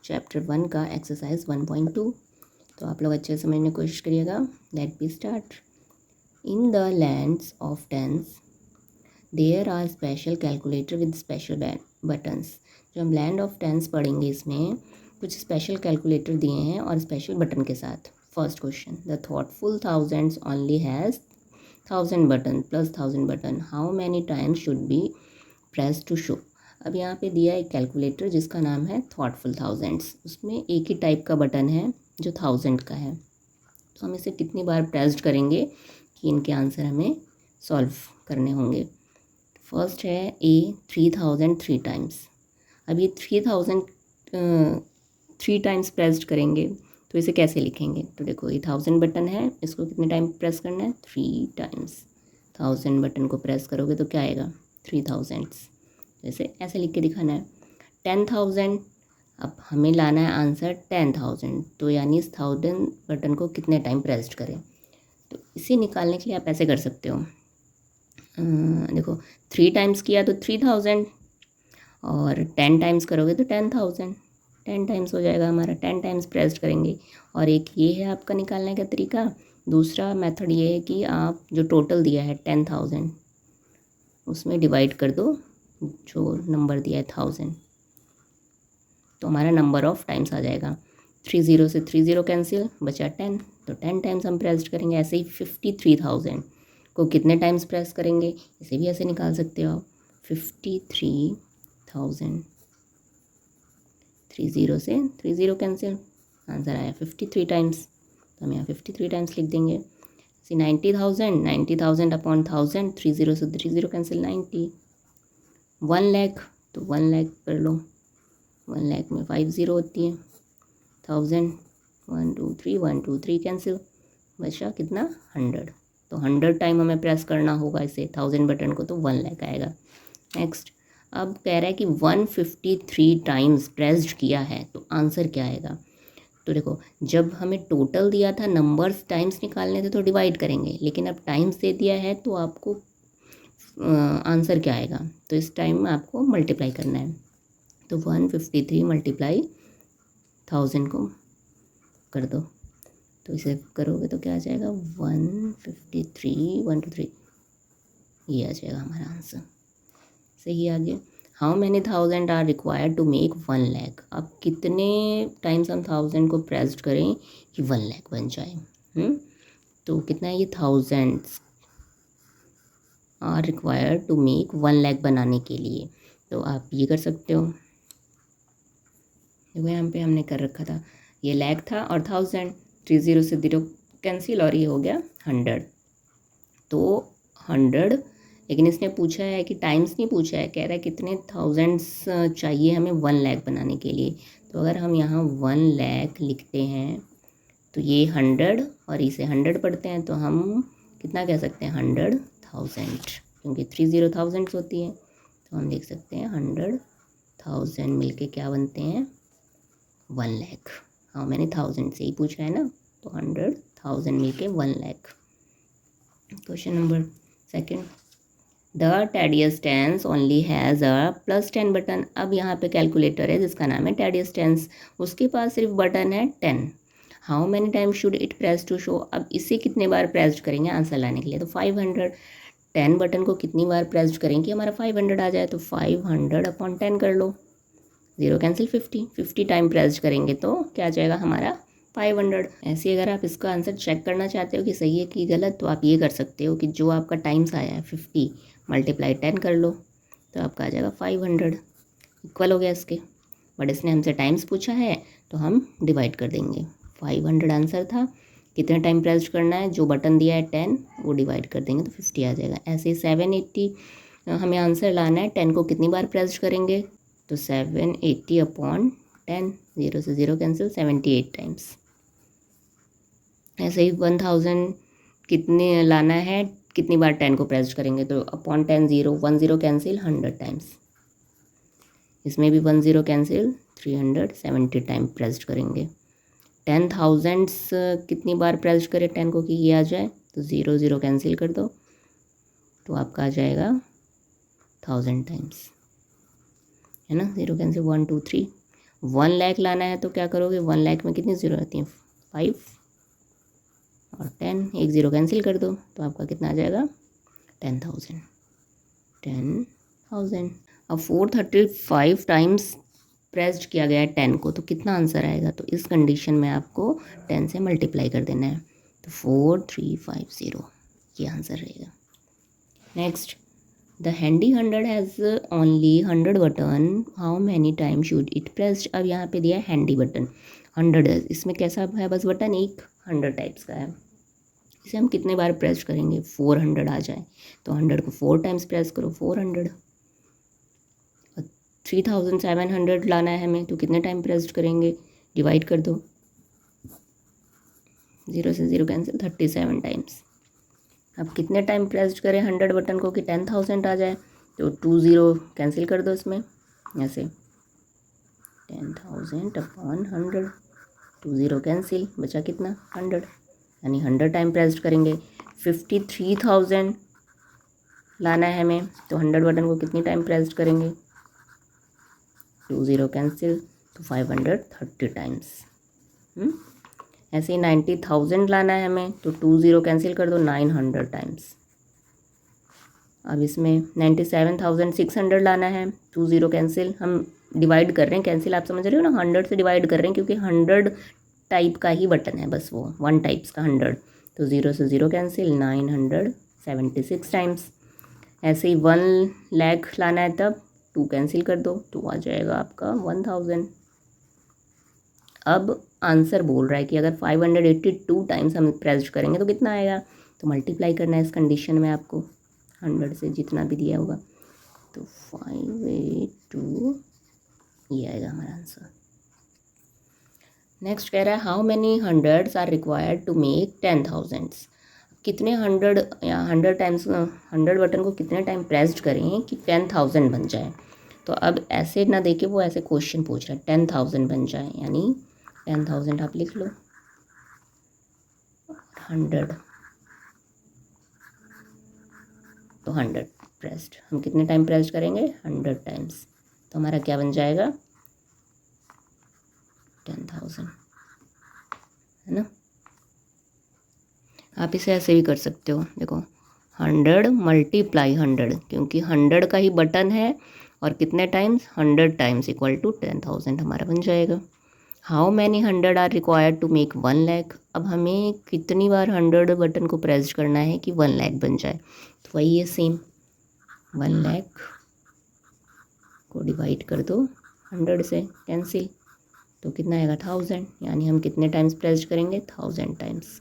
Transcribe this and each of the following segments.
Chapter 1 का exercise 1.2। तो आप लोग अच्छे से समझने की कोशिश करिएगा। Let be start. In the lands of tens there are special calculator with special buttons. जो हम लैंड ऑफ टेंस पढ़ेंगे इसमें कुछ स्पेशल कैलकुलेटर दिए हैं और स्पेशल बटन के साथ। First question, the thoughtful thousands only has 1000 button plus 1000 button, how many times should be press to show. अब यहाँ पे दिया एक कैलकुलेटर जिसका नाम है थॉटफुल थाउजेंड्स। उसमें एक ही टाइप का बटन है जो 1000 का है। तो हम इसे कितनी बार प्रेस्ड करेंगे कि इनके आंसर हमें सॉल्व करने होंगे। फर्स्ट है ए 3000 3 टाइम्स। अब ये 3000 3 टाइम्स प्रेस्ड करेंगे तो इसे कैसे लिखेंगे। तो देखो ये 1000 बटन है, इसको कितने टाइम प्रेस करना है 3 टाइम्स। 1000 बटन को प्रेस करोगे तो क्या आएगा 3000। जैसे ऐसे लिख के दिखाना है। 10,000, अब हमें लाना है आंसर 10,000, तो यानी इस 1000 बटन को कितने टाइम प्रेस्ड करें। तो इसे निकालने के लिए आप ऐसे कर सकते हो। देखो 3 टाइम्स किया तो 3000 और 10 टाइम्स करोगे तो 10,000। 10 टाइम्स हो जाएगा हमारा, 10 टाइम्स प्रेस्ड करेंगे। और एक ये है आपका निकालने का तरीका। दूसरा मेथड ये है कि आप जो टोटल दिया है 10,000 उसमें डिवाइड कर दो जो नंबर दिया है 1000, तो हमारा नंबर ऑफ टाइम्स आ जाएगा। 30 से 30 कैंसिल, बचा 10, तो 10 टाइम्स हम प्रेस करेंगे। ऐसे ही 53,000 को कितने टाइम्स प्रेस करेंगे, इसे भी ऐसे निकाल सकते हो आप। 53,000, 30 से 30 कैंसिल, आंसर आया 53 टाइम्स। तो हम यहाँ 53 टाइम्स लिख देंगे। 90,000 अपॉन 1000, 30 से 30 कैंसिल 90। 1 लाख, तो 1 लाख कर लो। 1 लाख में 50 होती है। 1000, 1 2 3, 1 2 3 कैंसिल, बचा कितना 100। तो 100 टाइम हमें प्रेस करना होगा इसे 1000 बटन को, तो 1 लाख आएगा। नेक्स्ट, अब कह रहा है कि 153 टाइम्स प्रेस्ड किया है, तो आंसर क्या आएगा। तो देखो जब हमें टोटल दिया था नंबर्स टाइम्स निकालने थे तो डिवाइड करेंगे, लेकिन अब टाइम्स दे दिया है तो आपको आंसर क्या आएगा। तो इस टाइम में आपको मल्टीप्लाई करना है। तो 153 मल्टीप्लाई 1000 को कर दो, तो इसे करोगे तो क्या आ जाएगा 153 1 2 3, ये आ जाएगा हमारा आंसर। सही आ गया। How many 1000 are required to make 1 lakh. अब कितने टाइम्स हम 1000 को प्रेस्ड करें कि 1 लाख बन जाए। तो कितना है ये 1000 are required to make 1 lakh बनाने के लिए। तो आप ये कर सकते हो। देखो यहाँ पे हमने कर रखा था, ये लाख था और 1000, 30 से 0 कैंसिल और ये हो गया 100। तो 100, लेकिन इसने पूछा है कि टाइम्स नहीं पूछा है, कह रहा है कितने थाउजेंड्स चाहिए हमें 1 लाख बनाने के लिए। तो अगर हम यहाँ 1 लाख लिखते हैं तो ये 100 और इसे 100 पढ़ते हैं तो हम कितना कह सकते हैं 100,000, क्योंकि 30,000 होती है। तो हम लिख सकते हैं 100,000 मिलके क्या बनते हैं 1 लाख। हाउ मैनी 1000 से ही पूछा है ना, तो 100,000 मिलके 1 lakh. Question number second, the tedious tens only has a +10 button. अब यहाँ पे कैलकुलेटर है जिसका नाम है टेडियस टेंस, उसके पास सिर्फ बटन है 10। How many time should it press to show. अब इसे कितने बार प्रेस्ड करेंगे आंसर लाने के लिए, तो 500। 10 बटन को कितनी बार प्रेस्ड करेंगे कि हमारा 500 आ जाए, तो 500 अपॉन 10 कर लो, 0 कैंसिल 50 टाइम प्रेस्ड करेंगे तो क्या आ जाएगा हमारा 500। ऐसे अगर आप इसका आंसर चेक करना चाहते हो कि सही है कि गलत, तो आप ये कर सकते हो कि जो आपका टाइम्स आया है 50 मल्टीप्लाई 10 कर लो, तो आपका आ जाएगा 500, इक्वल हो गया इसके। बट इसने हमसे टाइम्स पूछा है तो हम डिवाइड कर देंगे। 500 आंसर था, कितने टाइम प्रेस्ड करना है, जो बटन दिया है 10 वो डिवाइड कर देंगे तो 50 आ जाएगा। ऐसे ही 780 हमें आंसर लाना है, 10 को कितनी बार प्रेस्ड करेंगे, तो 780 अपॉन 10, 0 से 0 कैंसिल, 78 टाइम्स। ऐसे ही 1000 कितने लाना है, कितनी बार 10 को प्रेस्ड करेंगे, तो अपॉन 10, 0 1 0 कैंसिल 100 टाइम्स। इसमें भी 1 0 कैंसिल, 370 टाइम प्रेस्ड करेंगे। 10,000 कितनी बार प्रेस्ड करें 10 को कि ये आ जाए, तो 0 0 कैंसिल कर दो, तो आपका आ जाएगा 1000 टाइम्स, है ना। 0 कैंसिल 1 2 3, 1 लाख लाना है तो क्या करोगे, 1 लाख में कितनी ज़ीरो रहती हैं, 5 और 10, एक ज़ीरो कैंसिल कर दो तो आपका कितना आ जाएगा, 10,000। 10,000। अब 435 टाइम्स प्रेस्ड किया गया है 10 को, तो कितना आंसर आएगा, तो इस कंडीशन में आपको 10 से मल्टीप्लाई कर देना है, तो 4350 ये आंसर रहेगा। Next, the handy 100 has only 100 button, how many time should it pressed. अब यहाँ पे दिया है हैंडी बटन 100 है, इसमें कैसा है, बस बटन एक 100 टाइप्स का है, इसे हम कितने बार प्रेस करेंगे, 400 आ जाए तो 100 को 4 टाइम्स प्रेस करो, 400। 3700 लाना है हमें तो कितने टाइम प्रेस्ड करेंगे, डिवाइड कर दो, 0 से 0 कैंसिल, 37 टाइम्स। अब कितने टाइम प्रेस्ड करें 100 बटन को कि 10,000 आ जाए, तो 20 कैंसिल कर दो इसमें, ऐसे 10,000 अपॉन 100, 20 कैंसिल, बचा कितना 100, यानी 100 टाइम प्रेस्ड करेंगे। 53,000 लाना है हमें तो 100 बटन को कितनी टाइम प्रेस्ड करेंगे, 20 कैंसिल, तो 530 टाइम्स। ऐसे ही 90,000 लाना है हमें तो 20 कैंसिल कर दो, 900 टाइम्स। अब इसमें 97,600 लाना है, 20 कैंसिल, हम डिवाइड कर रहे हैं, कैंसिल आप समझ रहे हो ना, 100 से डिवाइड कर रहे हैं क्योंकि 100 टाइप का ही बटन है, बस वो 1 टाइप्स का 100, तो 0 से 0 कैंसिल, 976 टाइम्स। ऐसे ही 1 लाख लाना है तब 2 कैंसिल कर दो तो आ जाएगा आपका 1000। अब आंसर बोल रहा है कि अगर 582 टाइम्स हम प्रेस करेंगे तो कितना आएगा, तो मल्टीप्लाई करना है इस कंडीशन में आपको 100 से, जितना भी दिया होगा, तो 582 ये आएगा हमारा आंसर। नेक्स्ट कह रहा है how many hundreds are required to make 10,000। कितने 100 या 100 टाइम्स 100 बटन को कितने टाइम प्रेस्ड करें कि 10,000 बन जाए। तो अब ऐसे ना देके वो ऐसे क्वेश्चन पूछ रहा है 10,000 बन जाए, यानी 10,000 आप लिख लो, 100 तो 100 प्रेस्ड, हम कितने टाइम प्रेस्ड करेंगे 100 टाइम्स, तो हमारा क्या बन जाएगा 10,000, है ना। आप इसे ऐसे भी कर सकते हो, देखो 100 मल्टीप्लाई 100, क्योंकि 100 का ही बटन है और कितने टाइम्स 100 टाइम्स इक्वल टू 10,000 हमारा बन जाएगा। How many 100 are required to make 1 lakh. अब हमें कितनी बार 100 बटन को प्रेस करना है कि 1 लाख बन जाए, तो वही है सेम, 1 लाख को डिवाइड कर दो 100 से, कैंसिल, तो कितना आएगा 1000, यानी हम कितने टाइम्स प्रेस करेंगे 1000 टाइम्स।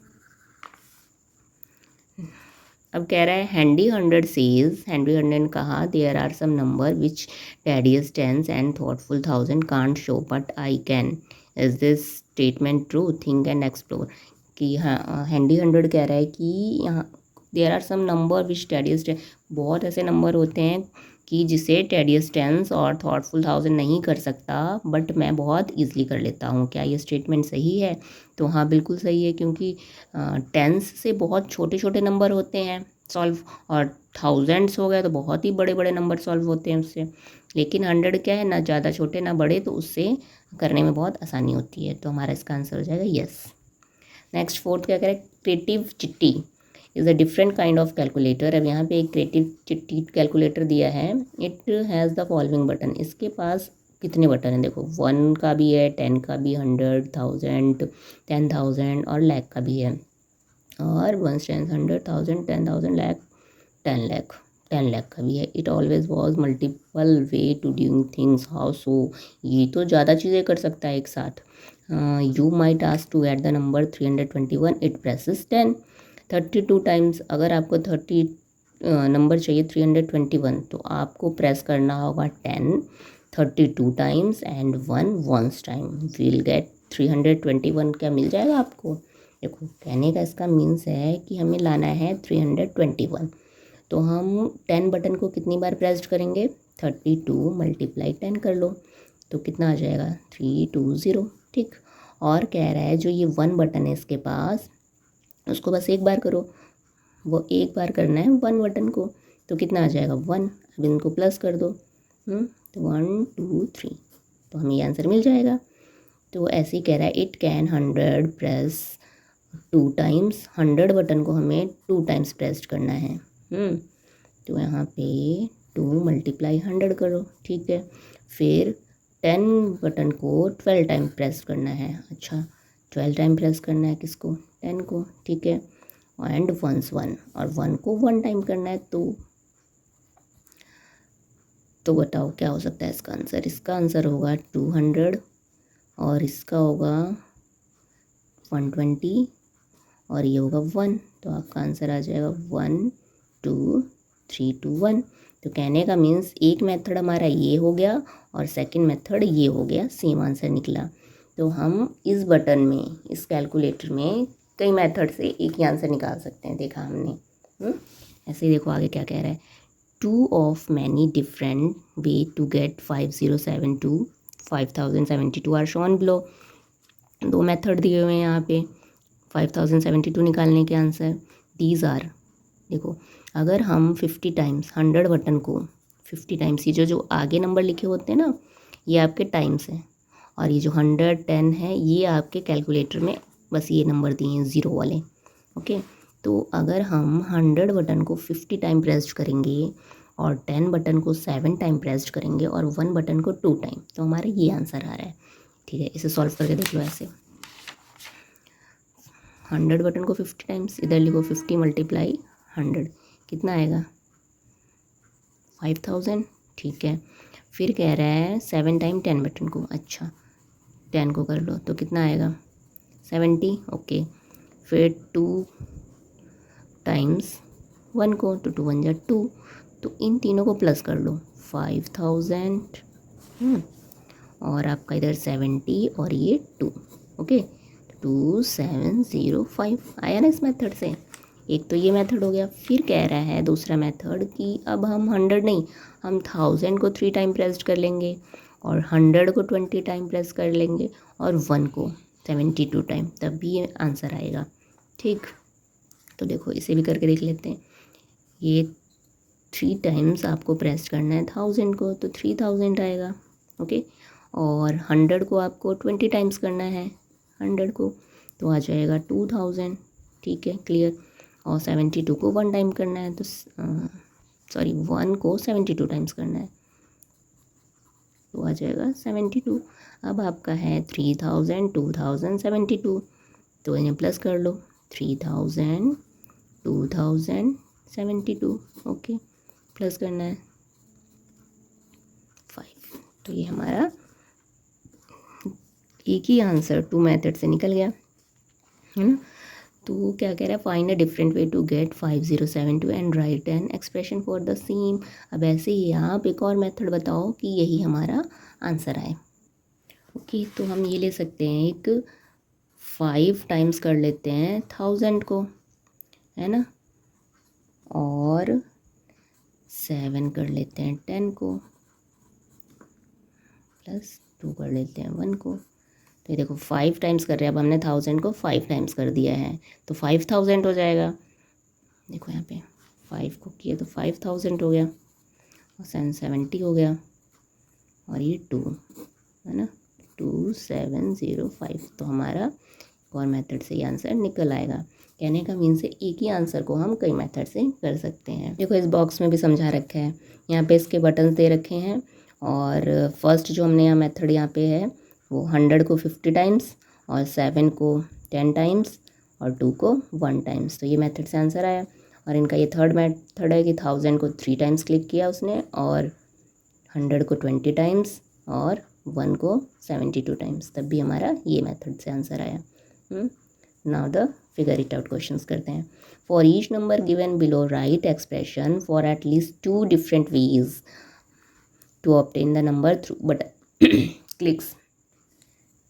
अब कह रहा है हैंडी 100 सेज, हैंडी 100 ने कहा there are some number which tedious tens and thoughtful 1000 can't show but I can, is this statement true, think and explore. कि हाँ, हैंडी 100 कह रहा है कि यहाँ there are some number which tedious tens, बहुत ऐसे नंबर होते हैं कि जिसे टेडियस टेंस और थॉटफुल 1000 नहीं कर सकता, बट मैं बहुत ईजिली कर लेता हूँ। क्या ये स्टेटमेंट सही है, तो हाँ बिल्कुल सही है, क्योंकि टेंस से बहुत छोटे छोटे नंबर होते हैं सॉल्व, और थाउजेंड्स हो गए तो बहुत ही बड़े बड़े नंबर सॉल्व होते हैं उससे, लेकिन 100 क्या है, ना ज़्यादा छोटे ना बड़े, तो उससे करने में बहुत आसानी होती है, तो हमारा इसका आंसर हो जाएगा यस। नेक्स्ट फोर्थ क्या करें, क्रिएटिव चिट्टी is a different kind of calculator. अब यहाँ पे एक क्रिएटिव चिट्टी कैलकुलेटर दिया है, it has the following button, इसके पास कितने बटन हैं, देखो 1 का भी है, 10 का भी, 100, 1000, 10,000 और लाख का भी है, और 1, 10, 100,000, 10,000, लाख, 10 लाख, 10 लाख का भी है। It always was multiple way to doing things, how so, ये तो ज़्यादा चीज़ें कर सकता है एक साथ। You might ask to add the number 321, it presses 10, 32 times. अगर आपको 30 नंबर चाहिए 321, तो आपको प्रेस करना होगा 10 32 times and 1 once time, will get 321, क्या मिल जाएगा आपको। देखो कहने का इसका मीन्स है कि हमें लाना है 321, तो हम 10 बटन को कितनी बार प्रेस्ड करेंगे, 32 मल्टीप्लाई 10 कर लो, तो कितना आ जाएगा 320, ठीक। और कह रहा है जो ये 1 बटन है इसके पास, उसको बस एक बार करो, वो एक बार करना है 1 बटन को, तो कितना आ जाएगा 1, अब इनको प्लस कर दो, तो 1 2 3, तो हमें ये आंसर मिल जाएगा। तो ऐसे ही कह रहा है it can 100 press 2 times, 100 button को हमें 2 टाइम्स प्रेस करना है। तो यहाँ पे 2 × 100 करो, ठीक है। फिर 10 बटन को 12 टाइम प्रेस करना है। अच्छा 12 टाइम प्रेस करना है किसको, 10 को, ठीक है। एंड वंस 1, और 1 को 1 टाइम करना है। तो बताओ क्या हो सकता है इसका आंसर। इसका आंसर होगा 200 और इसका होगा 120 और ये होगा 1। तो आपका आंसर आ जाएगा 1 2 3 2 1। तो कहने का मीन्स एक मेथड हमारा ये हो गया और सेकंड मेथड ये हो गया, सेम आंसर निकला। तो हम इस बटन में, इस कैलकुलेटर में कई मेथड से एक ही आंसर निकाल सकते हैं, देखा हमने। ऐसे ही देखो आगे क्या कह रहा है। 2 of many different way to get 5072 5072 are shown below. 2 method दिए हुए हैं यहाँ पे 5072 निकालने के आंसर। दीज आर, देखो अगर हम 50 टाइम्स 100 बटन को 50 टाइम्स, ये जो आगे नंबर लिखे होते हैं ना, ये आपके टाइम्स हैं, और ये जो 110 है ये आपके कैलकुलेटर में बस ये नंबर दिए हैं 0 वाले, ओके। तो अगर हम 100 बटन को 50 टाइम प्रेस करेंगे और 10 बटन को 7 टाइम प्रेस करेंगे और 1 बटन को 2 टाइम, तो हमारा ये आंसर आ रहा है, ठीक है। इसे सॉल्व करके देख लो ऐसे। 100 बटन को 50 टाइम्स, इधर लिखो 50 × 100, कितना आएगा 5000, ठीक है। फिर कह रहा है 7 टाइम 10 बटन को, अच्छा 10 को कर लो तो कितना आएगा 70, ओके। फिर 2 टाइम्स 1 को, तो 2 1 = 2, तो इन तीनों को प्लस कर लो 5000, और आपका इधर 70 और ये 2, ओके। 2705 आया ना इस मेथड से। एक तो ये मेथड हो गया। फिर कह रहा है दूसरा मेथड कि अब हम 100 नहीं, हम 1000 को 3 टाइम प्रेस कर लेंगे और 100 को 20 टाइम प्रेस कर लेंगे और 1 को 72 टाइम, तब भी ये आंसर आएगा, ठीक। तो देखो इसे भी करके देख लेते हैं। ये 3 टाइम्स आपको प्रेस करना है 1000 को, तो 3000 आएगा, ओके। और 100 को आपको 20 टाइम्स करना है 100 को, तो आ जाएगा 2000, ठीक है, क्लियर। और 72 को 1 टाइम करना है, तो 1 को 72 टाइम्स करना है, तो आ जाएगा 72। अब आपका है 3000 2000 72, तो इन्हें प्लस कर लो 3000 2000 72, ओके, प्लस करना है 5। तो ये हमारा एक ही आंसर 2 मेथड से निकल गया, है ना। तो क्या कह रहा है, find a different way to get 5072 and write an expression for the same. अब ऐसे ही आप एक और मेथड बताओ कि यही हमारा आंसर आए, ओके। तो हम ये ले सकते हैं, एक 5 टाइम्स कर लेते हैं 1000 को, है ना, और 7 कर लेते हैं 10 को, प्लस 2 कर लेते हैं 1 को। तो ये देखो 5 टाइम्स कर रहे हैं, अब हमने 1000 को 5 टाइम्स कर दिया है, तो 5000 हो जाएगा। देखो यहाँ पे 5 को किया तो 5000 हो गया, और 70 हो गया, और ये 2 है ना, 2705। तो हमारा और मेथड से ये आंसर निकल आएगा। कहने का मीन से एक ही आंसर को हम कई मेथड से कर सकते हैं। देखो इस बॉक्स में भी समझा रखा है, यहाँ पे इसके बटन्स दे रखे हैं, और फर्स्ट जो हमने यहाँ मेथड यहाँ पे है वो 100 को 50 टाइम्स और 7 को 10 टाइम्स और 2 को 1 टाइम्स, तो ये मेथड से आंसर आया। और इनका ये थर्ड मेथड है कि 1000 को 3 टाइम्स क्लिक किया उसने, और 100 को 20 टाइम्स और 1 को 72 टाइम्स, तब भी हमारा ये मेथड से आंसर आया। Now the figure it out questions करते हैं। For each number given below write expression for at least 2 different ways to obtain the number through but clicks.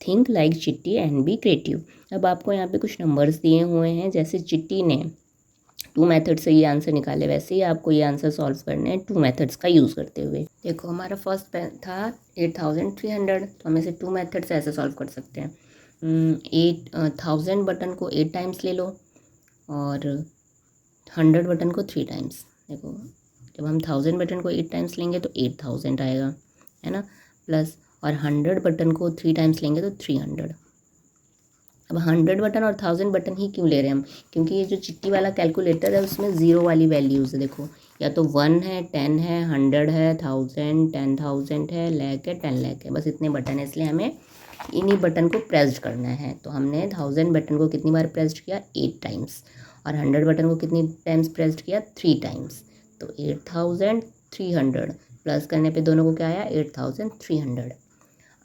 Think like Chitti and be creative. अब आपको यहाँ पे कुछ numbers दिए हुए हैं, जैसे चिट्टी ने 2 मेथड से ये आंसर निकाले, वैसे ही आपको ये आंसर सॉल्व करने हैं 2 मेथड्स का यूज़ करते हुए। देखो हमारा फर्स्ट था 8300, तो हम इसे 2 मेथड से ऐसे सॉल्व कर सकते हैं। 1000 बटन को 8 टाइम्स ले लो और 100 बटन को 3 टाइम्स। देखो जब हम 1000 बटन को 8 टाइम्स लेंगे तो 8000 आएगा, है ना, प्लस और 100 बटन को 3 टाइम्स लेंगे तो 300। अब 100 बटन और 1000 बटन ही क्यों ले रहे हैं हम, क्योंकि ये जो चिट्ठी वाला कैलकुलेटर है उसमें ज़ीरो वाली वैल्यूज़ है। देखो या तो 1 है, 10 है, 100 है, 1000, 10,000 है, लाख है, 10 लाख है, बस इतने बटन है, इसलिए हमें इन्हीं बटन को प्रेस्ड करना है। तो हमने 1000 बटन को कितनी बार प्रेस्ड किया, 8 टाइम्स, और 100 बटन को कितनी टाइम्स प्रेस्ड किया, 3 टाइम्स। तो 8300 प्लस करने पे दोनों को क्या आया, 8300।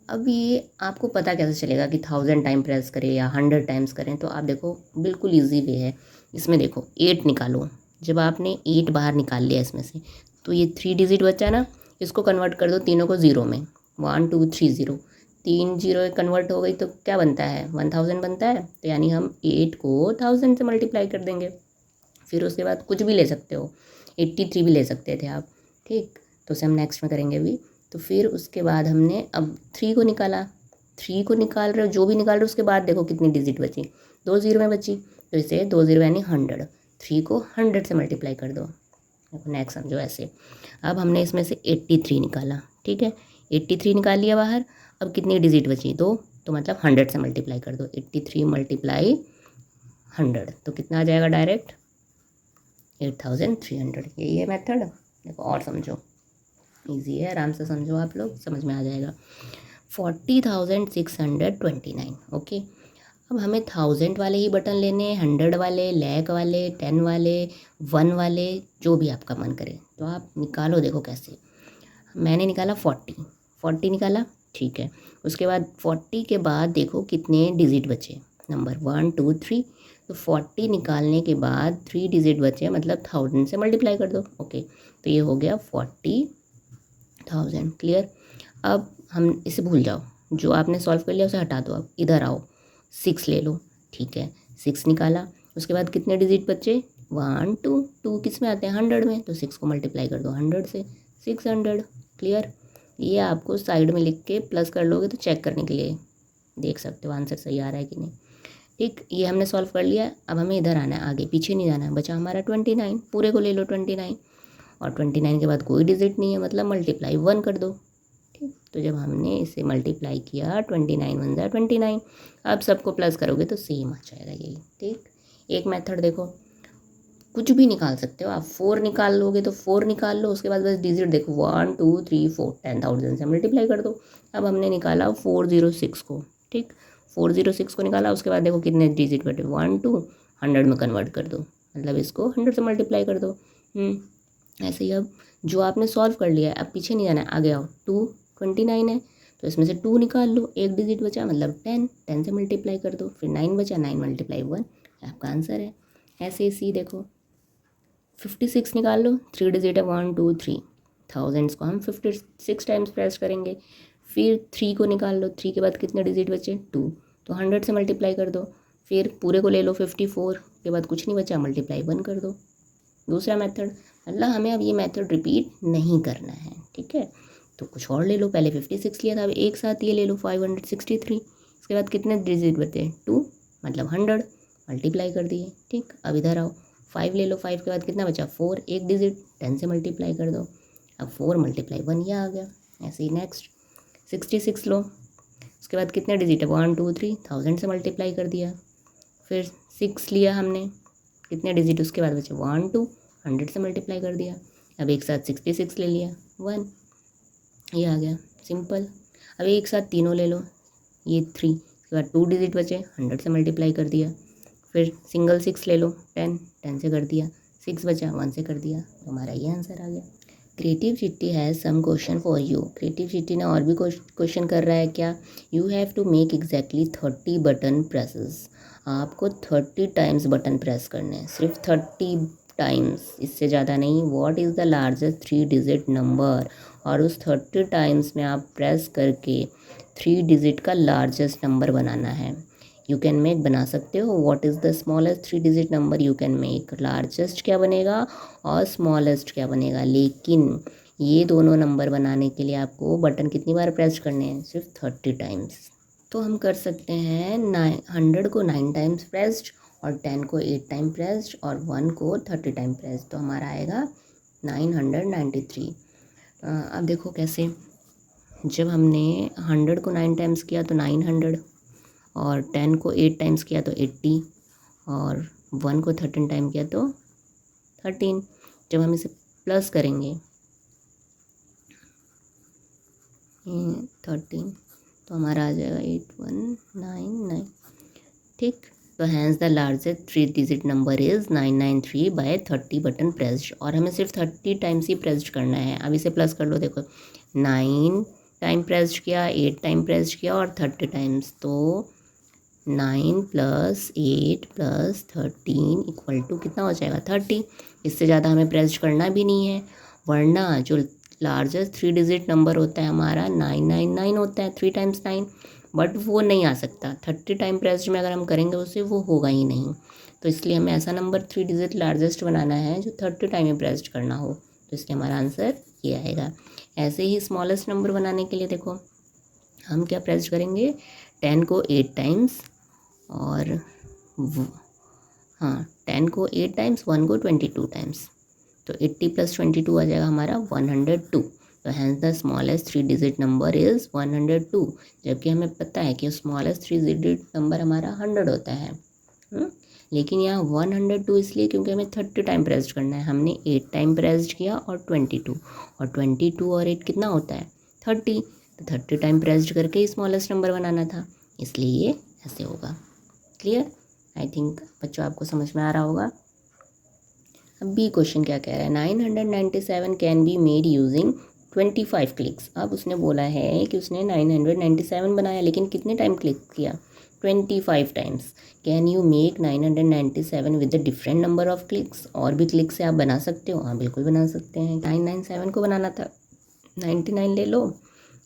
अब ये आपको पता कैसे चलेगा कि 1000 टाइम प्रेस करें या 100 टाइम्स करें, तो आप देखो बिल्कुल ईजी वे है। इसमें देखो 8 निकालो, जब आपने 8 बाहर निकाल लिया इसमें से, तो ये 3 डिजिट बचा ना, इसको कन्वर्ट कर दो तीनों को ज़ीरो में, 1 2 3 0, 3 जीरो कन्वर्ट हो गई तो क्या बनता है, 1000 बनता है। तो यानी हम 8 को 1000 से मल्टीप्लाई कर देंगे। फिर उसके बाद कुछ भी ले सकते हो, 83 भी ले सकते थे आप, ठीक। तो उसे हम नेक्स्ट में करेंगे अभी। तो फिर उसके बाद हमने अब 3 को निकाला, 3 को निकाल रहे हो, जो भी निकाल रहे हो उसके बाद देखो कितनी डिजिट बची, 2 जीरो में बची, तो इसे 2 जीरो यानी 100, 3 को 100 से मल्टीप्लाई कर दो। नेक्स्ट समझो ऐसे। अब हमने इसमें से 83 निकाला, ठीक है, 83 निकाल लिया बाहर। अब कितनी डिजिट बची, 2, तो मतलब 100 से मल्टीप्लाई कर दो, 83 मल्टीप्लाई 100, तो कितना आ जाएगा डायरेक्ट, 8300। यही है मेथड। देखो और समझो, इजी है, आराम से समझो, आप लोग समझ में आ जाएगा। 40,629, ओके। अब हमें 1000 वाले ही बटन लेने हैं, 100 वाले, लाख वाले, 10 वाले, 1 वाले, जो भी आपका मन करे। तो आप निकालो, देखो कैसे। मैंने निकाला 40 निकाला, ठीक है। उसके बाद 40 के बाद देखो कितने डिजिट बचे, नंबर 1 2 3, तो 40 निकालने के बाद 3 डिजिट बचे, मतलब 1000 से मल्टीप्लाई कर दो, ओके। तो ये हो गया 40,000, क्लियर। अब हम इसे भूल जाओ, जो आपने सॉल्व कर लिया उसे हटा दो, अब इधर आओ, 6 ले लो, ठीक है, 6 निकाला। उसके बाद कितने डिजिट बचे, 1 2, 2 किस में आते हैं, 100 में, तो 6 को मल्टीप्लाई कर दो 100 से, 600, क्लियर। ये आपको साइड में लिख के प्लस कर लोगे तो चेक करने के लिए देख सकते हो आंसर सही आ रहा है कि नहीं, ठीक। ये हमने सॉल्व कर लिया। अब हमें इधर आना है, आगे पीछे नहीं जाना है, बचा हमारा 29, पूरे को ले लो 29, और 29 के बाद कोई डिजिट नहीं है, मतलब मल्टीप्लाई 1 कर दो, ठीक। तो जब हमने इसे मल्टीप्लाई किया 29 1 ज़ा 29, अब सबको प्लस करोगे तो सेम आ जाएगा यही, ठीक। एक मेथड देखो, कुछ भी निकाल सकते हो आप, 4 निकाल लोगे तो 4 निकाल लो, उसके बाद बस डिजिट देखो 1 2 3 4, 10,000 से मल्टीप्लाई कर दो। अब हमने निकाला 406 को, ठीक, 406 को निकाला। उसके बाद देखो कितने डिजिट बटे, 1 2, 100 में कन्वर्ट कर दो, मतलब इसको 100 से मल्टीप्लाई कर दो। ऐसे ही अब जो आपने सॉल्व कर लिया है, अब पीछे नहीं जाना है, आगे आओ। 29 है तो इसमें से 2 निकाल लो, एक डिजिट बचा मतलब 10 से मल्टीप्लाई कर दो, फिर 9 बचा, 9 मल्टीप्लाई 1, आपका आंसर है। ऐसे ही सी देखो 56 निकाल लो, 3 डिजिट है, 1 2 3, थाउजेंड्स को हम 56 टाइम्स प्रेस करेंगे। फिर 3 को निकाल लो, 3 के बाद कितने डिजिट बचे, 2, तो 100 से मल्टीप्लाई कर दो। फिर पूरे को ले लो, 54 के बाद कुछ नहीं बचा, मल्टीप्लाई 1 कर दो। दूसरा मेथड, मतलब हमें अब ये मेथड रिपीट नहीं करना है, ठीक है। तो कुछ और ले लो, पहले 56 लिया था, अब एक साथ ये ले लो 563। इसके बाद कितने डिजिट बचे, 2, मतलब 100, मल्टीप्लाई कर दिए, ठीक। अब इधर आओ, 5 ले लो, 5 के बाद कितना बचा, 4, एक डिजिट, 10 से मल्टीप्लाई कर दो, अब 4 मल्टीप्लाई 1 ये आ गया। ऐसे ही नेक्स्ट 66 लो, उसके बाद कितने डिजिट है, 1 2 3, 1000 से मल्टीप्लाई कर दिया। फिर 6 लिया हमने, कितने डिजिट उसके बाद बचे, 1 2, 100 से मल्टीप्लाई कर दिया। अब एक साथ 66 ले लिया, 1, ये आ गया, सिंपल। अब एक साथ तीनों ले लो, ये 3, इसके बाद 2 डिजिट बचे, 100 से मल्टीप्लाई कर दिया। फिर सिंगल 6 ले लो, 10 से कर दिया, 6 बचा, 1 से कर दिया, तो हमारा ये आंसर आ गया। Creative Chitti has some question for you. Creative Chitti ने और भी क्वेश्चन कर रहा है क्या, you have to make exactly 30 button presses. आपको 30 टाइम्स बटन प्रेस करने हैं, सिर्फ 30 टाइम्स, इससे ज़्यादा नहीं। What is the largest 3 digit number, और उस 30 टाइम्स में आप प्रेस करके 3 डिजिट का लार्जेस्ट नंबर बनाना है। यू कैन मेक बना सकते हो, what is the smallest 3 digit number you can make, largest क्या बनेगा और स्मॉलेस्ट क्या बनेगा। लेकिन ये दोनों नंबर बनाने के लिए आपको बटन कितनी बार प्रेस करने हैं, सिर्फ 30 टाइम्स। तो हम कर सकते हैं 100 को 9 टाइम्स प्रेस्ड, और 10 को 8 टाइम प्रेस्ड, और 1 को 30 टाइम प्रेस्ड, तो हमारा आएगा 993। अब देखो कैसे, जब हमने 100 को 9 टाइम्स किया तो 900, और 10 को 8 टाइम्स किया तो 80, और 1 को 13 टाइम किया तो 13। जब हम इसे प्लस करेंगे 13 तो हमारा आ जाएगा 8199। ठीक, तो hence the largest 3 digit number is 993 by 30 button pressed, और हमें सिर्फ 30 टाइम्स ही प्रेस्ड करना है। अब इसे प्लस कर लो, देखो 9 टाइम प्रेस्ड किया, 8 टाइम प्रेस्ड किया और 30 टाइम्स, तो 9 + 8 + 13 इक्वल टू कितना हो जाएगा 30। इससे ज़्यादा हमें प्रेस्ड करना भी नहीं है, वरना जो लार्जेस्ट 3 डिजिट नंबर होता है हमारा 999 होता है, 3 टाइम्स 9, बट वो नहीं आ सकता 30 टाइम प्रेस्ड में। अगर हम करेंगे उससे वो होगा ही नहीं, तो इसलिए हमें ऐसा नंबर 3 डिजिट लार्जेस्ट बनाना है जो 30 टाइम में प्रेस्ड करना हो, तो इसलिए हमारा आंसर ये आएगा। ऐसे ही स्मॉलेस्ट नंबर बनाने के लिए देखो हम क्या प्रेस्ड करेंगे, 10 को 8 टाइम्स, और हाँ 10 को 8 टाइम्स, 1 को 22 टाइम्स, तो 80 + 22 आ जाएगा हमारा 102। तो hence the smallest 3 digit number is 102, जबकि हमें पता है कि स्मॉलेस्ट 3 डिजिट नंबर हमारा 100 होता है। लेकिन यहाँ 102 इसलिए क्योंकि हमें 30 टाइम प्रेस्ड करना है। हमने 8 टाइम प्रेस्ड किया और 22, और 22 और 8 कितना होता है 30, तो 30 टाइम प्रेस्ड करके ही स्मॉलेस्ट नंबर बनाना था, इसलिए ये ऐसे होगा। क्लियर? आई थिंक बच्चों आपको समझ में आ रहा होगा। अब बी क्वेश्चन क्या कह रहा है, 997 can be made using 25 clicks. अब उसने बोला है कि उसने 997 बनाया, लेकिन कितने टाइम क्लिक किया 25 times. Can you make 997 with the different number of clicks. और भी क्लिक से आप बना सकते हो, हाँ बिल्कुल बना सकते हैं। 997 को बनाना था, 99 ले लो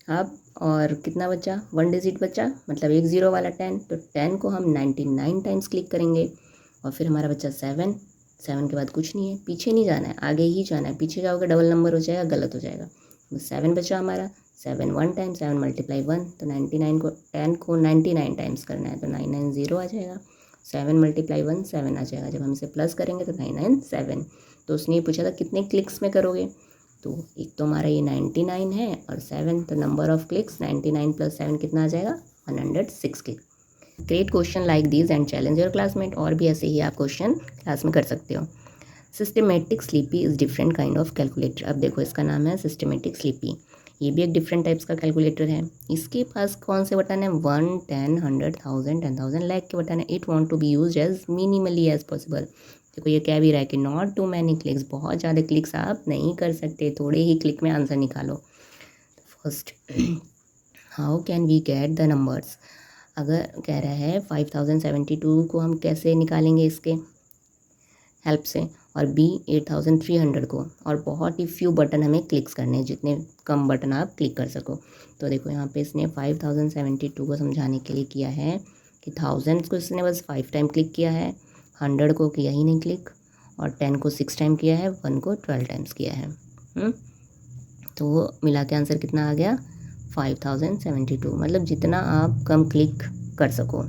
आप, और कितना बचा 1 डिजिट बचा, मतलब 10 वाला 10, तो 10 को हम 99 टाइम्स क्लिक करेंगे, और फिर हमारा बचा 7। 7 के बाद कुछ नहीं है, पीछे नहीं जाना है, आगे ही जाना है। पीछे जाओगे डबल नंबर हो जाएगा, गलत हो जाएगा। तो 7 बचा हमारा, 7 1 टाइम, 7 × 1, तो 99 को 10 को 99 टाइम्स करना है, तो 990 आ जाएगा। 7 × 1 7 आ जाएगा। जब हम इसे प्लस करेंगे तो 997। तो उसने ये पूछा था कितने क्लिक्स में करोगे, तो एक तो हमारा ये 99 है और 7, तो नंबर ऑफ क्लिक्स 99 + 7 कितना आ जाएगा 106 click. Great question like these and challenge your classmate. और भी ऐसे ही आप क्वेश्चन क्लास में कर सकते हो। Systematic sleepy is different kind of calculator. अब देखो इसका नाम है सिस्टमेटिक स्लीपी, ये भी एक डिफरेंट टाइप्स का कैलकुलेटर है। इसके पास कौन से बटन है 1 10 100 1000 10,000 लाख के बटन है। It want to be used as minimally as possible. देखो ये कह भी रहा है कि नॉट टू मैनी क्लिक्स, बहुत ज़्यादा क्लिक्स आप नहीं कर सकते, थोड़े ही क्लिक में आंसर निकालो। First, how can we get the numbers. अगर कह रहा है 5072 को हम कैसे निकालेंगे इसके हेल्प से, और बी 8300 को, और बहुत ही फ्यू बटन हमें क्लिक्स करने हैं, जितने कम बटन आप क्लिक कर सको। तो देखो यहाँ पे इसने 5072 को समझाने के लिए किया है कि 1000 को इसने बस 5 टाइम क्लिक किया है, 100 को किया ही नहीं क्लिक, और 10 को 6 टाइम किया है, 1 को 12 टाइम्स किया है। तो मिला के आंसर कितना आ गया 5072, मतलब जितना आप कम क्लिक कर सको।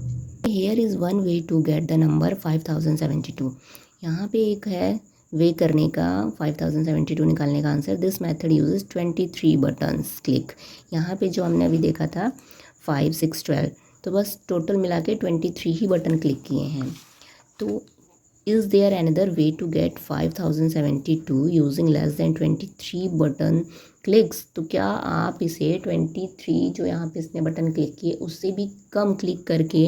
Here is one way to get the number 5072। यहाँ पे एक है वे करने का 5072 निकालने का answer. This method uses 23 buttons click. यहाँ पे जो हमने अभी देखा था 5 6 12, तो बस टोटल मिला के 23 ही बटन क्लिक किए हैं। तो is there another way to get 5072 using less than 23 button clicks. तो क्या आप इसे 23 जो यहाँ पे इसने बटन क्लिक किए उससे भी कम क्लिक करके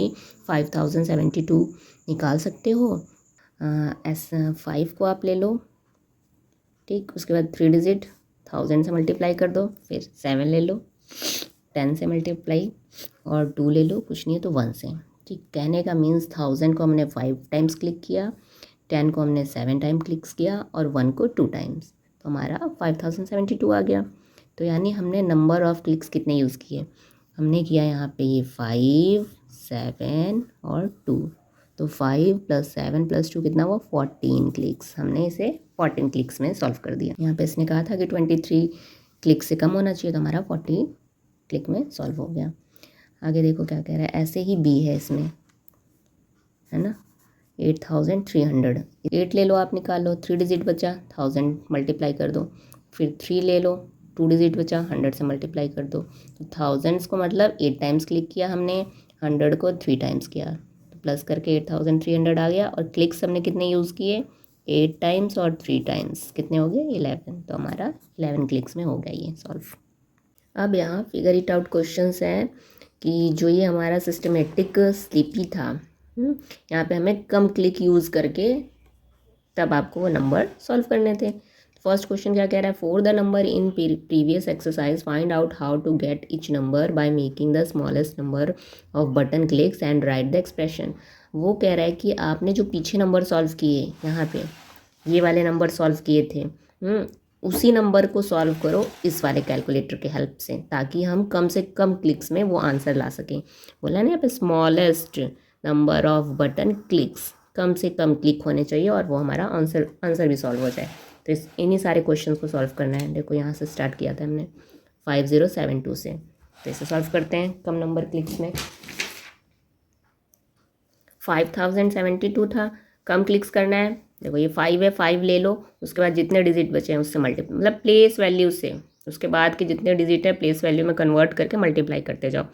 5072 निकाल सकते हो। एस 5 को आप ले लो, ठीक, उसके बाद 3 डिजिट 1000 से मल्टीप्लाई कर दो, फिर 7 ले लो, 10 से मल्टीप्लाई, और 2 ले लो, कुछ नहीं है तो 1 से। ठीक, कहने का मीन्स 1000 को हमने 5 टाइम्स क्लिक किया, 10 को हमने 7 टाइम क्लिक्स किया, और 1 को 2 टाइम्स, तो हमारा 5072 आ गया। तो यानी हमने नंबर ऑफ़ क्लिक्स कितने यूज़ किए, हमने किया यहाँ पे ये 5 7 और 2, तो 5 + 7 + 2 कितना हुआ 14 क्लिक्स। हमने इसे 14 क्लिक्स में सॉल्व कर दिया। यहाँ पे इसने कहा था कि 23 क्लिक से कम होना चाहिए, तो हमारा 40 क्लिक में सॉल्व हो गया। आगे देखो क्या कह रहा है, ऐसे ही बी है इसमें, है ना, 8300। 8 ले लो आप निकाल लो, 3 डिजिट बचा, 1000 मल्टीप्लाई कर दो, फिर 3 ले लो, 2 डिजिट बचा, 100 से मल्टीप्लाई कर दो। तो थाउजेंड्स को मतलब 8 टाइम्स क्लिक किया हमने, 100 को 3 टाइम्स किया, तो प्लस करके 8300 आ गया। और क्लिक्स हमने कितने यूज़ किए, 8 टाइम्स और 3 टाइम्स, कितने हो गए 11। तो हमारा 11 क्लिक्स में हो गया ये सॉल्व। अब यहाँ फिगर इट आउट क्वेश्चंस हैं कि जो ये हमारा सिस्टमेटिक स्लीपी था, यहाँ पे हमें कम क्लिक यूज़ करके तब आपको वो नंबर सॉल्व करने थे। फर्स्ट क्वेश्चन क्या कह रहा है, for the number in previous exercise find out how to get each number by making the smallest number of button clicks and write the expression. वो कह रहा है कि आपने जो पीछे नंबर सॉल्व किए, यहाँ पे ये वाले नंबर सॉल्व किए थे, उसी नंबर को सॉल्व करो इस वाले कैलकुलेटर के हेल्प से, ताकि हम कम से कम क्लिक्स में वो आंसर ला सकें। बोला ना यहाँ पे smallest number of button clicks, कम से कम क्लिक होने चाहिए और वो हमारा आंसर भी सॉल्व हो जाए। तो इन्हीं सारे क्वेश्चन को सॉल्व करना है। देखो यहाँ से स्टार्ट किया था हमने 5072 से, तो इसे सॉल्व करते हैं कम नंबर क्लिक्स में। 5072 था, कम क्लिक्स करना है। देखो ये 5 है, 5 ले लो, उसके बाद जितने डिजिट बचे हैं उससे मल्टीप्लाई, मतलब प्लेस वैल्यू से, उसके बाद के जितने डिजिट है प्लेस वैल्यू में कन्वर्ट करके मल्टीप्लाई करते जाओ।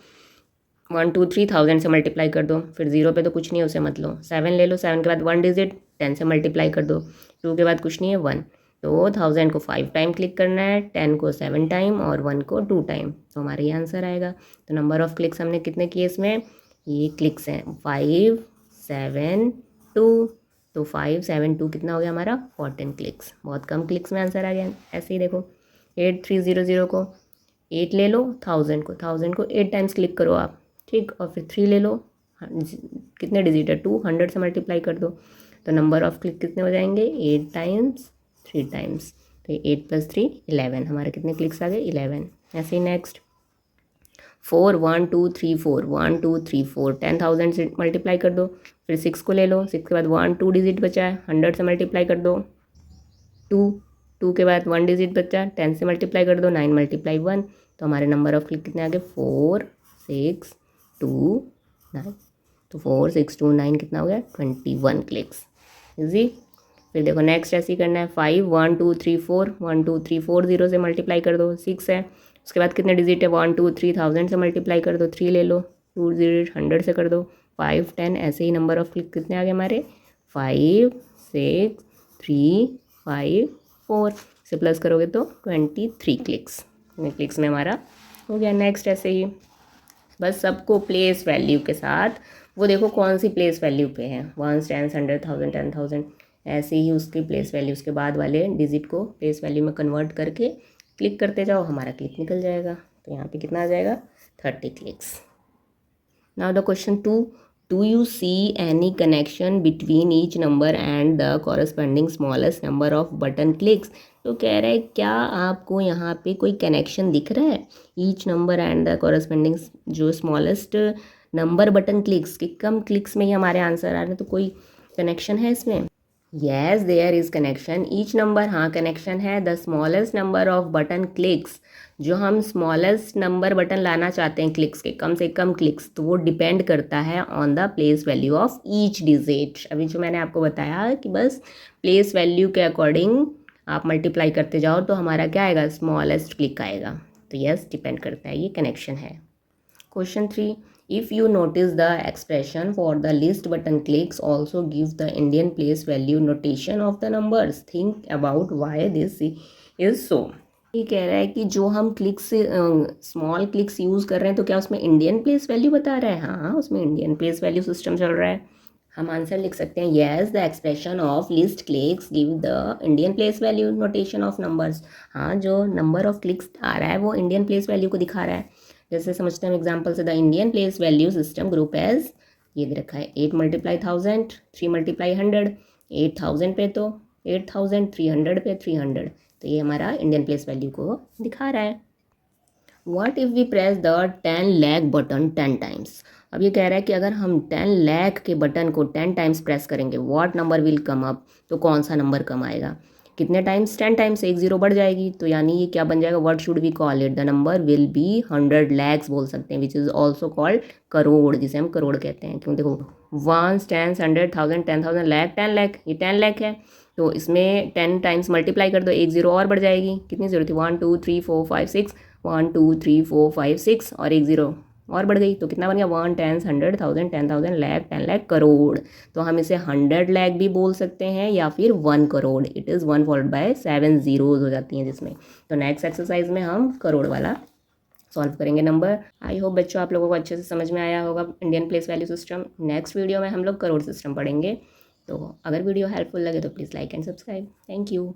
1 2 3 1000 से मल्टीप्लाई कर दो, फिर 0 पे तो कुछ नहीं है उसे मत लो। 7 ले लो, 7 के बाद 1 डिजिट 10 से मल्टीप्लाई कर दो, 2 के बाद कुछ नहीं है 1। तो 1000 को 5 टाइम क्लिक करना है, 10 को 7 टाइम और 1 को 2 टाइम, तो हमारा ये आंसर आएगा। तो नंबर ऑफ क्लिक्स हमने कितने किए इसमें, ये क्लिक्स हैं 5 7 2, तो 5 7 2 कितना हो गया हमारा 14 क्लिक्स। बहुत कम क्लिक्स में आंसर आ गया। ऐसे ही देखो 8300 को 8 ले लो, 1000 को 8 टाइम्स क्लिक करो आप, ठीक, और फिर 3 ले लो, कितने डिजिट है 2, 100 से मल्टीप्लाई कर दो, तो नंबर ऑफ क्लिक कितने हो जाएंगे 8 टाइम्स 3 टाइम्स, तो 8 + 3 11, हमारे कितने क्लिक्स आ गए 11। ऐसे ही नेक्स्ट 4 1 2 3 4 1 2 3 4, 10,000 से मल्टीप्लाई कर दो, फिर 6 को ले लो, 6 के बाद 1 2 डिजिट बचा है, 100 से मल्टीप्लाई कर दो, 2 के बाद 1 डिजिट बचा, 10 से मल्टीप्लाई कर दो, 9 × 1, तो हमारे नंबर ऑफ क्लिक कितने आ गए 4 6 2 9, तो 4 6 2 9 कितना हो गया 21 क्लिक्स। इजी। फिर देखो नेक्स्ट ऐसे ही करना है, 5 1 2 3 4 1 2 3 4 0 से मल्टीप्लाई कर दो, 6 है, उसके बाद कितने डिजिट है 1 2 3 1000 से मल्टीप्लाई कर दो, 3 ले लो, 2 डिजिट 100 से कर दो, 5 10, ऐसे ही नंबर ऑफ क्लिक कितने आ गए हमारे 5 6 3 5 4 से प्लस करोगे तो 23 क्लिक्स। क्लिक्स में हमारा हो गया। नेक्स्ट ऐसे ही बस सबको प्लेस वैल्यू के साथ, वो देखो कौन सी प्लेस वैल्यू पे है, 1 10 100 1000 10,000, ऐसे ही उसकी प्लेस वैल्यू उसके बाद वाले डिजिट को प्लेस वैल्यू में कन्वर्ट करके क्लिक करते जाओ, हमारा क्लिक निकल जाएगा। तो यहाँ पे कितना आ जाएगा 30 clicks. Now the question 2, do you see any connection between each number and the corresponding smallest number of button clicks. तो कह रहा है क्या आपको यहाँ पे कोई कनेक्शन दिख रहा है each number and the corresponding जो स्मॉलेस्ट नंबर बटन क्लिक्स के, कम क्लिक्स में ही हमारे आंसर आ रहे हैं, तो कोई कनेक्शन है इसमें। Yes there is connection, each number, हाँ कनेक्शन है, the smallest number of button clicks, जो हम स्मॉलेस्ट नंबर बटन लाना चाहते हैं क्लिक्स के, कम से कम क्लिक्स, तो वो डिपेंड करता है on the place value of each digit. अभी जो मैंने आपको बताया कि बस प्लेस वैल्यू के अकॉर्डिंग आप मल्टीप्लाई करते जाओ तो हमारा क्या आएगा स्मॉलेस्ट क्लिक आएगा। तो यस डिपेंड करता है, ये कनेक्शन है। Question 3, if you notice the expression for the least button clicks also give the Indian place value notation of the numbers, think about why this is so। ये कह रहा है कि जो हम क्लिक्स स्मॉल क्लिक्स यूज़ कर रहे हैं तो क्या उसमें इंडियन प्लेस वैल्यू बता रहा है। हाँ उसमें इंडियन प्लेस वैल्यू सिस्टम चल रहा है। हम आंसर लिख सकते हैं yes the expression of list clicks give the Indian place value notation of numbers. हाँ जो नंबर ऑफ क्लिक्स आ रहा है वो इंडियन प्लेस वैल्यू को दिखा रहा है। जैसे समझते हैं हम एग्जाम्पल से, the Indian place value system group as, ये दे रखा है 8 × 1000 3 × 100, 8000 पे तो 8000, 300 पे 300, तो ये हमारा इंडियन प्लेस वैल्यू को दिखा रहा है। What if we press the 10 lakh button 10 times. अब ये कह रहा है कि अगर हम 10 लाख के बटन को 10 टाइम्स प्रेस करेंगे what number will come up, तो कौन सा नंबर कम आएगा। कितने टाइम्स 10 टाइम्स, एक जीरो बढ़ जाएगी, तो यानी ये क्या बन जाएगा, what should we call it, the number will be 100 lakhs बोल सकते हैं, which is also called crore, जिसे हम करोड़ कहते हैं। क्यों देखो 1 10 100 1000 10,000 लाख 10 लाख, ये 10 लाख है, तो इसमें 10 टाइम्स मल्टीप्लाई कर दो, एक ज़ीरो और बढ़ जाएगी, कितनी ज़ीरो थी 1 2 3 4 5 6, 1 2 3 4 5 6 और एक ज़ीरो और बढ़ गई, तो कितना बन गया 1 10 100 1000 10,000 लाख 10 लाख करोड़। तो हम इसे 100 लाख भी बोल सकते हैं या फिर 1 crore. It is 1 followed by 7 zeros हो जाती हैं जिसमें। तो नेक्स्ट एक्सरसाइज में हम करोड़ वाला सॉल्व करेंगे नंबर। आई होप बच्चों आप लोगों को अच्छे से समझ में आया होगा Indian place value system. Next video में हम लोग करोड़ सिस्टम पढ़ेंगे। तो अगर वीडियो हेल्पफुल लगे तो please like and subscribe. Thank you.